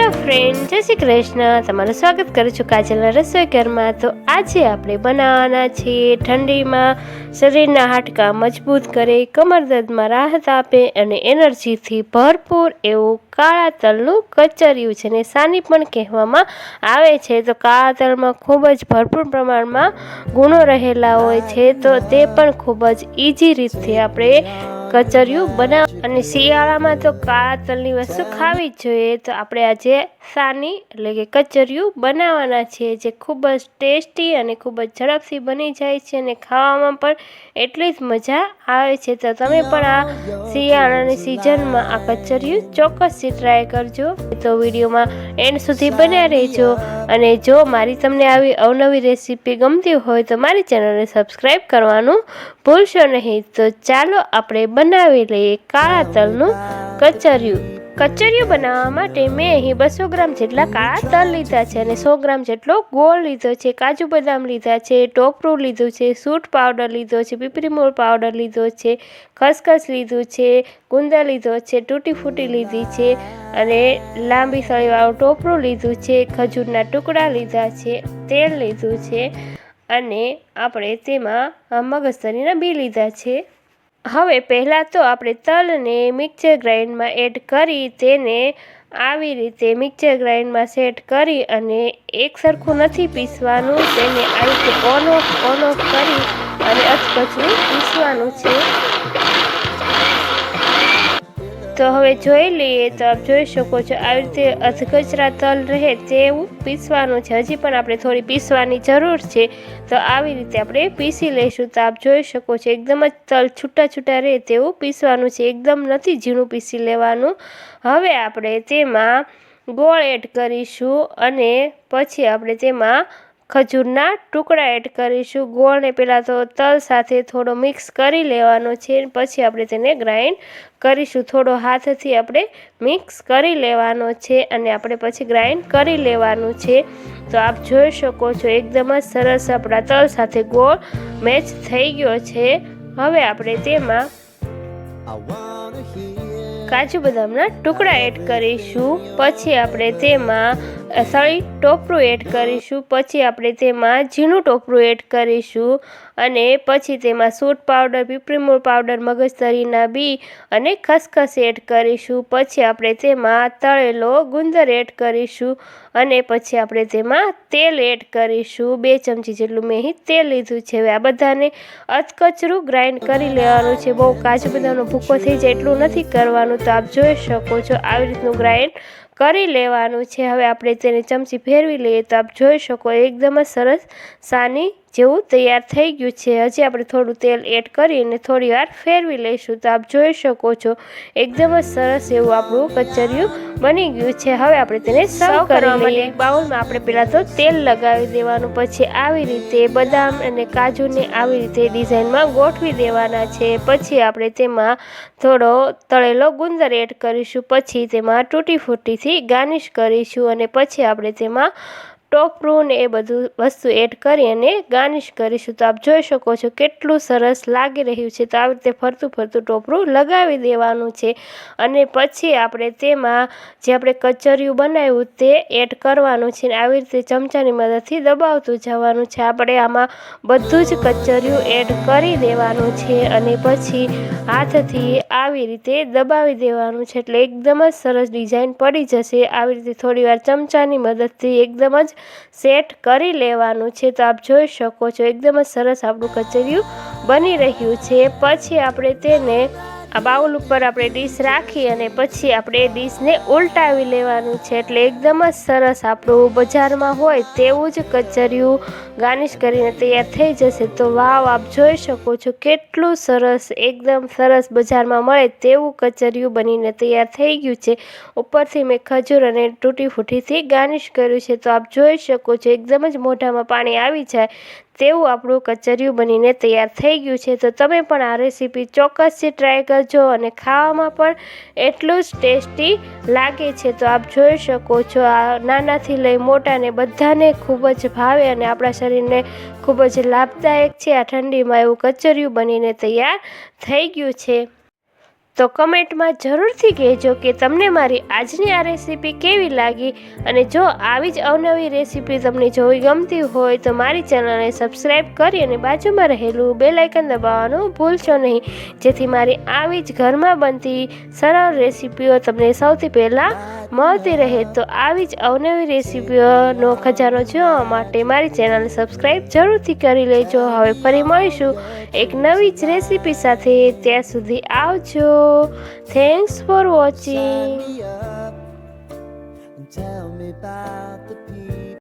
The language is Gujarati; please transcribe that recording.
હેલો ફ્રેન્ડ, જય શ્રી કૃષ્ણ। તમારું સ્વાગત કરું છું કાજલના રસોઈ ઘરમાં। તો આજે આપણે બનાવવાના છીએ ઠંડીમાં શરીરના હાડકાં મજબૂત કરે, કમર દર્દમાં રાહત આપે અને એનર્જીથી ભરપૂર એવું કાળા તલનું કચરિયું છે ને સાની પણ કહેવામાં આવે છે। તો કાળા તલમાં ખૂબ જ ભરપૂર પ્રમાણમાં ગુણો રહેલા હોય છે, તો તે પણ ખૂબ જ ઇઝી રીતથી આપણે કચરિયું બનાવ અને શિયાળામાં તો કાળા તલની વસ્તુ ખાવી જ જોઈએ। તો આપણે આજે સાની એટલે કે કચરિયું બનાવવાના છીએ, જે ખૂબ જ ટેસ્ટી અને ખૂબ જ ઝડપથી બની જાય છે અને ખાવામાં પણ એટલી જ મજા આવે છે। તો તમે પણ આ શિયાળાની સિઝનમાં આ કચરિયું ચોક્કસથી ટ્રાય કરજો। તો વિડીયોમાં એન્ડ સુધી બન્યા રહેજો અને જો મારી તમને આવી અવનવી રેસીપી ગમતી હોય તો મારી ચેનલને સબસ્ક્રાઈબ કરવાનું ભૂલશો નહીં। તો ચાલો આપણે બનાવી લઈએ કાળા તલનું કચરિયું। કચરિયું બનાવવા માટે મેં અહીં 200 ગ્રામ જેટલા કાળા તલ લીધા છે અને 100 ગ્રામ જેટલો ગોળ લીધો છે, કાજુ બદામ લીધા છે, ટોપરું લીધું છે, સૂંઠ પાવડર લીધો છે, પીપરી મૂળ પાવડર લીધો છે, ખસખસ લીધું છે, ગુંદા લીધો છે, તૂટી ફૂટી લીધી છે અને લાંબી સળીવાળું ટોપરું લીધું છે, ખજૂરના ટુકડા લીધા છે, તેલ લીધું છે અને આપણે તેમાં મગજતરીના બી લીધા છે। હવે પહેલાં તો આપણે તલને મિક્સર ગ્રાઇન્ડરમાં એડ કરી તેને આવી રીતે મિક્સર ગ્રાઇન્ડમાં સેટ કરી અને એક સરખું નથી પીસવાનું, તેને આ રીતે ઓન ઓફ કરી અને અધકચરું પીસવાનું છે। તો હવે જોઈ લઈએ તો આપ જોઈ શકો છો આવી રીતે અધકચરા તલ રહે તેવું પીસવાનું છે। હજી પણ આપણે થોડી પીસવાની જરૂર છે, તો આવી રીતે આપણે પીસી લઈશું। તો આપ જોઈ શકો છો એકદમ જ તલ છૂટા છૂટા રહે તેવું પીસવાનું છે, એકદમ નથી ઝીણું પીસી લેવાનું। હવે આપણે તેમાં ગોળ એડ કરીશું અને પછી આપણે તેમાં ખજૂરના ટુકડા એડ કરીશું। ગોળને પહેલાં તો તલ સાથે થોડો મિક્સ કરી લેવાનો છે, પછી આપણે તેને ગ્રાઇન્ડ કરીશું। થોડો હાથથી આપણે મિક્સ કરી લેવાનો છે અને આપણે પછી ગ્રાઇન્ડ કરી લેવાનું છે। તો આપ જોઈ શકો છો એકદમ જ સરસ આપણા તલ સાથે ગોળ મેચ થઈ ગયો છે। હવે આપણે તેમાં કાજુ બદામના ટુકડા એડ કરીશું, પછી આપણે તેમાં સળી ટોપરું એડ કરીશું, પછી આપણે તેમાં ઝીણું ટોપરું એડ કરીશું અને પછી તેમાં સૂંઠ પાવડર, પીપરી મૂળ પાવડર, મગજતરીના બી અને ખસખસ એડ કરીશું, પછી આપણે તેમાં તળેલો ગુંદર એડ કરીશું અને પછી આપણે તેમાં તેલ એડ કરીશું। 2 ચમચી જેટલું મેં અહીં તેલ લીધું છે। હવે આ બધાને અધકચરું ગ્રાઇન્ડ કરી લેવાનું છે, બહુ કાજુ બદામનો ભૂકો થઈ જાય એટલું નથી કરવાનું। તો આપ જોઈ શકો છો આવી રીતનું ગ્રાઇન્ડ કરી લેવાનું છે। હવે આપણે તેને ચમચી ફેરવી લઈએ તો આપ જોઈ શકો એકદમ જ સરસ સાની જેવું તૈયાર થઈ ગયું છે। હજી આપણે થોડું તેલ એડ કરીને થોડી વાર ફેરવી લઈશું। તો આપ જોઈ શકો છો એકદમ જ સરસ એવું આપણું કચરિયું બની ગયું છે। હવે આપણે તેને સર્વ કરવા માટે એક બાઉલમાં આપણે પહેલાં તો તેલ લગાવી દેવાનું, પછી આવી રીતે બદામ અને કાજુને આવી રીતે ડિઝાઇનમાં ગોઠવી દેવાના છે। પછી આપણે તેમાં થોડો તળેલો ગુંદર એડ કરીશું, પછી તેમાં તૂટી ફૂટીથી ગાર્નિશ કરીશું અને પછી આપણે તેમાં ટોપરું ને એ બધું વસ્તુ એડ કરી અને ગાર્નિશ કરીશું। તો આપ જોઈ શકો છો કેટલું સરસ લાગી રહ્યું છે। તો આવી રીતે ફરતું ફરતું ટોપરું લગાવી દેવાનું છે અને પછી આપણે તેમાં જે આપણે કચરિયું બનાવ્યું તે એડ કરવાનું છે અને આવી રીતે ચમચાની મદદથી દબાવતું જવાનું છે। આપણે આમાં બધું જ કચરિયું એડ કરી દેવાનું છે અને પછી હાથથી આવી રીતે દબાવી દેવાનું છે, એટલે એકદમ જ સરસ ડિઝાઇન પડી જશે। આવી રીતે થોડીવાર ચમચાની મદદથી એકદમ જ સેટ કરી લેવાનું છે। તો આપ જોઈ શકો છો એકદમ જ સરસ આપણું કચરિયું બની રહ્યું છે। પછી આપણે તેને આ બાઉલ ઉપર આપણે ડીશ રાખી અને પછી આપણે ડીશને ઉલટાવી લેવાનું છે, એટલે એકદમ જ સરસ આપણું બજારમાં હોય તેવું જ કચરિયું ગાર્નિશ કરીને તૈયાર થઈ જશે। તો વાવ, આપ જોઈ શકો છો કેટલું સરસ એકદમ સરસ બજારમાં મળે તેવું કચરિયું બનીને તૈયાર થઈ ગયું છે। ઉપરથી મેં ખજૂર અને તૂટી ફૂટીથી ગાર્નિશ કર્યું છે। તો આપ જોઈ શકો છો એકદમ જ મોઢામાં પાણી આવી જાય તેવું આપણું કચરિયું બનીને તૈયાર થઈ ગયું છે। તો તમે પણ આ રેસીપી ચોક્કસથી ટ્રાય કરજો અને ખાવામાં પણ એટલું જ ટેસ્ટી લાગે છે। તો આપ જોઈ શકો છો આ નાનાથી લઈ મોટાને બધાને ખૂબ જ ભાવે અને આપણા શરીરને ખૂબ જ લાભદાયક છે। આ ઠંડીમાં એવું કચરિયું બનીને તૈયાર થઈ ગયું છે। તો કમેન્ટમાં જરૂરથી કહેજો કે તમને મારી આજની આ રેસીપી કેવી લાગી, અને જો આવી જ અવનવી રેસીપી તમને જોવી ગમતી હોય તો મારી ચેનલને સબસ્ક્રાઈબ કરી અને બાજુમાં રહેલું બેલ આઇકન દબાવવાનું ભૂલશો નહીં, જેથી મારી આવી જ ઘરમાં બનતી સરળ રેસીપીઓ તમને સૌથી પહેલાં મળતી રહે. તો આવી જ અવનવી રેસીપીઓનો ખજાનો જોવા માટે મારી ચેનલને સબસ્ક્રાઈબ જરૂરથી કરી લેજો. હવે ફરી મળીશું એક નવી જ રેસીપી સાથે. ત્યાં સુધી આવજો. Thanks for watching. Tell me about